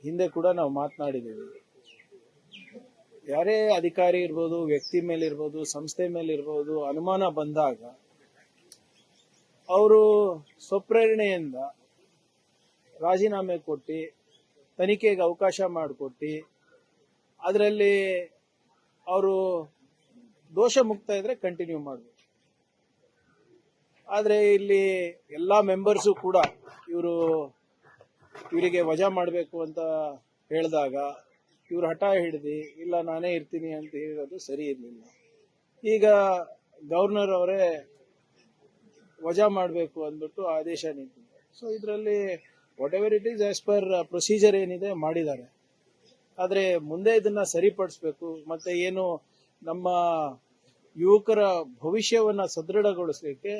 ಹಿಂದೆ ಕೂಡ ನಾವು ಮಾತನಾಡಿದ್ದೀವಿ. ಯಾರೇ ಅಧಿಕಾರಿ ಇರ್ಬೋದು, ವ್ಯಕ್ತಿ ಮೇಲಿರ್ಬೋದು, ಸಂಸ್ಥೆ ಮೇಲಿರ್ಬೋದು ಅನುಮಾನ ಬಂದಾಗ ಅವರು ಸ್ವಪ್ರೇರಣೆಯಿಂದ ರಾಜೀನಾಮೆ ಕೊಟ್ಟು ತನಿಖೆಗೆ ಅವಕಾಶ ಮಾಡಿಕೊಟ್ಟು ಅದರಲ್ಲಿ ಅವರು ದೋಷ ಮುಕ್ತ ಇದ್ರೆ ಕಂಟಿನ್ಯೂ ಮಾಡಬೇಕು. ಆದರೆ ಇಲ್ಲಿ ಎಲ್ಲ ಮೆಂಬರ್ಸು ಕೂಡ ಇವರಿಗೆ ವಜಾ ಮಾಡಬೇಕು ಅಂತ ಹೇಳಿದಾಗ ಇವರು ಹಠ ಹಿಡಿದು ಇಲ್ಲ ನಾನೇ ಇರ್ತೀನಿ ಅಂತ ಹೇಳೋದು ಸರಿ ಇರಲಿಲ್ಲ. ಈಗ ಗವರ್ನರ್ ಅವರೇ ವಜಾ ಮಾಡಬೇಕು ಅಂದ್ಬಿಟ್ಟು ಆದೇಶ ನೀಡಿದ್ದಾರೆ. ಸೊ ಇದರಲ್ಲಿ what ever it is as per procedure ಏನಿದೆ ಮಾಡಿದ್ದಾರೆ. ಆದರೆ ಮುಂದೆ ಇದನ್ನ ಸರಿಪಡಿಸಬೇಕು. ಮತ್ತೆ ಏನು ನಮ್ಮ ಯುವಕರ ಭವಿಷ್ಯವನ್ನ ಸದೃಢಗೊಳಿಸಲಿಕ್ಕೆ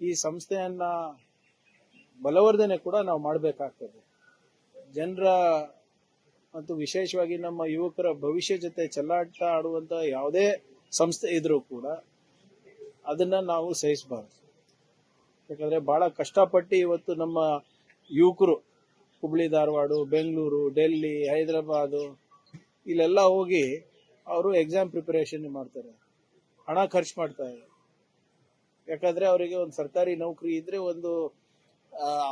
ಈ ಸಂಸ್ಥೆಯನ್ನ ಬಲವರ್ಧನೆ ಕೂಡ ನಾವು ಮಾಡಬೇಕಾಗ್ತದೆ. ಜನರ ಮತ್ತು ವಿಶೇಷವಾಗಿ ನಮ್ಮ ಯುವಕರ ಭವಿಷ್ಯ ಜೊತೆ ಚೆಲ್ಲಾಟ ಆಡುವಂತ ಯಾವುದೇ ಸಂಸ್ಥೆ ಇದ್ರೂ ಕೂಡ ಅದನ್ನ ನಾವು ಸಹಿಸಬಾರದು. ಯಾಕಂದ್ರೆ ಬಹಳ ಕಷ್ಟಪಟ್ಟು ಇವತ್ತು ನಮ್ಮ ಯುವಕರು ಹುಬ್ಳಿ, ಧಾರವಾಡ, ಬೆಂಗಳೂರು, ಡೆಲ್ಲಿ, ಹೈದರಾಬಾದ್ ಇಲ್ಲೆಲ್ಲ ಹೋಗಿ ಅವರು ಎಕ್ಸಾಮ್ ಪ್ರಿಪರೇಷನ್ ಮಾಡ್ತಾರೆ, ಹಣ ಖರ್ಚು ಮಾಡ್ತಾರೆ. ಯಾಕಂದ್ರೆ ಅವರಿಗೆ ಒಂದು ಸರ್ಕಾರಿ ನೌಕರಿ ಇದ್ರೆ ಒಂದು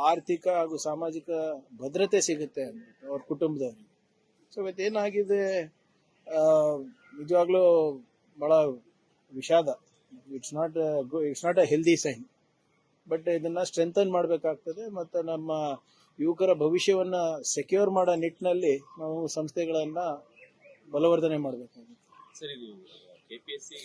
ಆರ್ಥಿಕ ಹಾಗೂ ಸಾಮಾಜಿಕ ಭದ್ರತೆ ಸಿಗುತ್ತೆ ಅಂದ್ಬಿಟ್ಟು ಅವ್ರ ಕುಟುಂಬದವರಿಗೆ. ಸೊ ಇವತ್ತೇನಾಗಿದೆ, ನಿಜವಾಗ್ಲೂ ಬಹಳ ವಿಷಾದ. It's not a healthy sign. But ಇದನ್ನ ಸ್ಟ್ರೆಂಥನ್ ಮಾಡಬೇಕಾಗ್ತದೆ. ಮತ್ತು ನಮ್ಮ ಯುವಕರ ಭವಿಷ್ಯವನ್ನ ಸೆಕ್ಯೂರ್ ಮಾಡೋ ನಿಟ್ಟಿನಲ್ಲಿ ನಾವು ಸಂಸ್ಥೆಗಳನ್ನ ಬಲವರ್ಧನೆ ಮಾಡಬೇಕಾಗುತ್ತೆ. ಸರ್, ಇದು ಕೆಪಿಎಸ್ಸಿ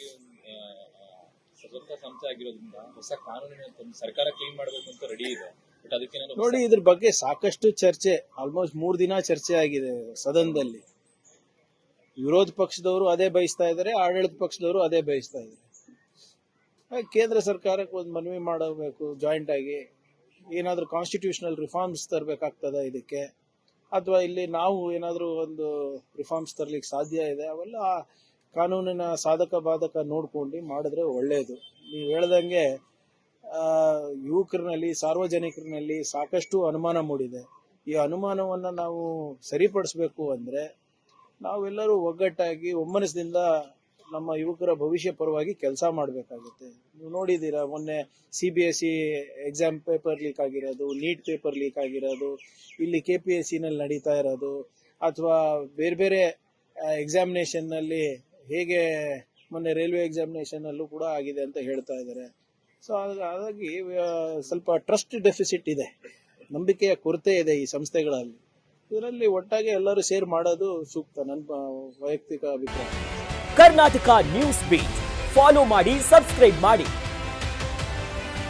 ಸ್ವತಂತ್ರ ಸಂಸ್ಥೆ ಆಗಿರೋದ್ರಿಂದ ಹೊಸ ಕಾನೂನಿನ ಸರ್ಕಾರ ಕ್ಲೀನ್ ಮಾಡಬೇಕು ಅಂತ ರೆಡಿ ಇದೆ. ಬಟ್ ಅದಕ್ಕೆ ನೋಡಿ, ಇದ್ರ ಬಗ್ಗೆ ಸಾಕಷ್ಟು ಚರ್ಚೆ, ಆಲ್ಮೋಸ್ಟ್ 3 ದಿನ ಚರ್ಚೆ ಆಗಿದೆ ಸದನದಲ್ಲಿ. ವಿರೋಧ ಪಕ್ಷದವರು ಅದೇ ಬಯಸ್ತಾ ಇದ್ದಾರೆ, ಆಡಳಿತ ಪಕ್ಷದವರು ಅದೇ ಬಯಸ್ತಾ ಇದ್ದಾರೆ. ಕೇಂದ್ರ ಸರ್ಕಾರಕ್ಕೆ ಒಂದು ಮನವಿ ಮಾಡಬೇಕು, ಜಾಯಿಂಟ್ ಆಗಿ ಏನಾದರೂ ಕಾನ್ಸ್ಟಿಟ್ಯೂಷನಲ್ ರಿಫಾರ್ಮ್ಸ್ ತರಬೇಕಾಗ್ತದ ಇದಕ್ಕೆ, ಅಥವಾ ಇಲ್ಲಿ ನಾವು ಏನಾದರೂ ಒಂದು ರಿಫಾರ್ಮ್ಸ್ ತರಲಿಕ್ಕೆ ಸಾಧ್ಯ ಇದೆ, ಅವೆಲ್ಲ ಕಾನೂನಿನ ಸಾಧಕ ಬಾಧಕ ನೋಡ್ಕೊಂಡು ಮಾಡಿದ್ರೆ ಒಳ್ಳೆಯದು. ನೀವು ಹೇಳ್ದಂಗೆ ಯುವಕರಿನಲ್ಲಿ, ಸಾರ್ವಜನಿಕರಿನಲ್ಲಿ ಸಾಕಷ್ಟು ಅನುಮಾನ ಮೂಡಿದೆ. ಈ ಅನುಮಾನವನ್ನ ನಾವು ಸರಿಪಡಿಸಬೇಕು ಅಂದ್ರೆ ನಾವೆಲ್ಲರೂ ಒಗ್ಗಟ್ಟಾಗಿ ಒಮ್ಮನಸ್ಸಿನಿಂದ ನಮ್ಮ ಯುವಕರ ಭವಿಷ್ಯ ಪರವಾಗಿ ಕೆಲಸ ಮಾಡಬೇಕಾಗುತ್ತೆ. ನೀವು ನೋಡಿದ್ದೀರಾ, ಮೊನ್ನೆ CBSE ಎಕ್ಸಾಮ್ ಪೇಪರ್ ಲೀಕ್ ಆಗಿರೋದು, ನೀಟ್ ಪೇಪರ್ ಲೀಕ್ ಆಗಿರೋದು, ಇಲ್ಲಿ KPSC ನಲ್ಲಿ ನಡೀತಾ ಇರೋದು, ಅಥವಾ ಬೇರೆ ಬೇರೆ ಎಕ್ಸಾಮಿನೇಷನ್ ನಲ್ಲಿ ಹೇಗೆ ಮೊನ್ನೆ ರೈಲ್ವೆ ಎಕ್ಸಾಮಿನೇಷನ್ ಅಲ್ಲೂ ಕೂಡ ಆಗಿದೆ ಅಂತ ಹೇಳ್ತಾ ಇದ್ದಾರೆ. ಸೊ ಹಾಗಾಗಿ ಸ್ವಲ್ಪ ಟ್ರಸ್ಟ್ ಡೆಫಿಸಿಟ್ ಇದೆ, ನಂಬಿಕೆಯ ಕೊರತೆ ಇದೆ ಈ ಸಂಸ್ಥೆಗಳಲ್ಲಿ. ಇದರಲ್ಲಿ ಒಟ್ಟಾಗಿ ಎಲ್ಲರೂ ಶೇರ್ ಮಾಡೋದು ಸೂಕ್ತ, ನನ್ನ ವೈಯಕ್ತಿಕ ಅಭಿಪ್ರಾಯ. ಕರ್ನಾಟಕ ನ್ಯೂಸ್ ಬೀಟ್ ಫಾಲೋ ಮಾಡಿ, ಸಬ್ಸ್ಕ್ರೈಬ್ ಮಾಡಿ.